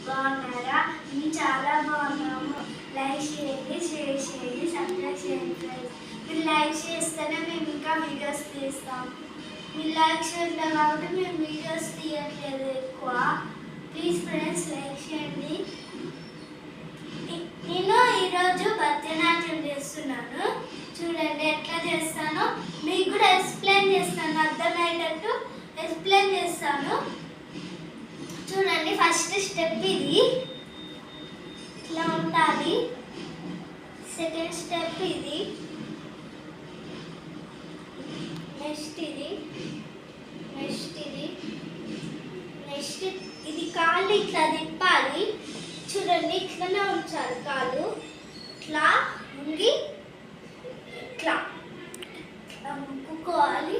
బాగున్నారా? మేము చాలా బాగున్నాము. లైక్ చేయండి, షేర్ చేయండి, సబ్స్క్రైబ్ చేయండి. మీరు లైక్ చేస్తేనే మేము ఇంకా వీడియోస్ తీస్తాం. మీరు లైక్ చేయట్లేదు కాబట్టి మేము వీడియోస్ తీయట్లేదు ఎక్కువ. ప్లీజ్ ఫ్రెండ్స్ లైక్ చేయండి. నేను ఈరోజు భరతనాట్యం చేస్తున్నాను. చూడండి ఎట్లా చేస్తానో మీకు కూడా ఎక్స్ప్లెయిన్ చేస్తాను, అర్థమయ్యేటట్టు ఎక్స్ప్లెయిన్ చేస్తాను. చూడండి, ఫస్ట్ స్టెప్ ఇది ఇట్లా ఉండాలి. సెకండ్ స్టెప్ ఇది, నెక్స్ట్ ఇది, నెక్స్ట్ ఇది, నెక్స్ట్ ఇది. కాళ్ళు ఇట్లా తిప్పాలి. చూడండి, ఇట్లనే ఉంచాలి కాళ్ళు. ఇట్లా ఉంగి ఇట్లా ఇట్లా ముక్కుకోవాలి.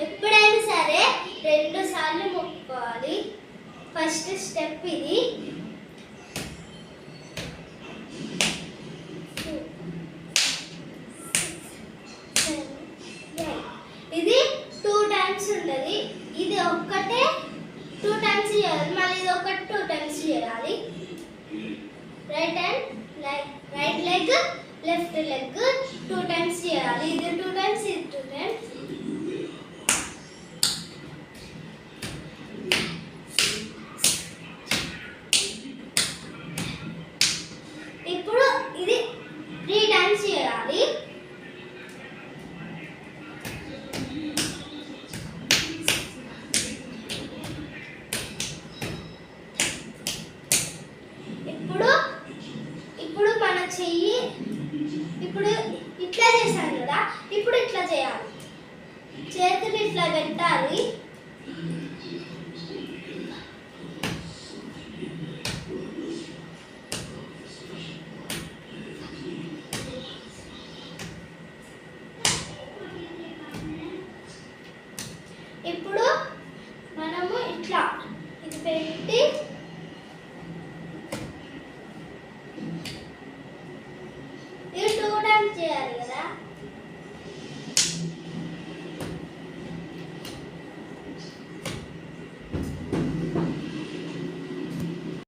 ఎప్పుడైనా సరే 2 సార్లు మొక్కుకోవాలి. ఫస్ట్ స్టెప్ ఇది. ఇది 2 టైమ్స్ ఉంటుంది. ఇది ఒక్కటే 2 టైమ్స్ చేయాలి. మళ్ళీ ఇది ఒకటి 2 టైమ్స్ చేయాలి. Right leg left leg 2 times చేయాలి. ఇది 2 టైమ్స్, ఇది 2 టైమ్స్. ఇప్పుడు ఇది 3 టైమ్స్ చేయాలి. ఇప్పుడు మన చెయ్యి ఇప్పుడు ఇట్లా చేశాను కదా, ఇప్పుడు ఇట్లా చేయాలి. చేతులు ఇట్లా పెట్టాలి. ఇప్పుడు మనము ఇట్లా ఇది పెట్టి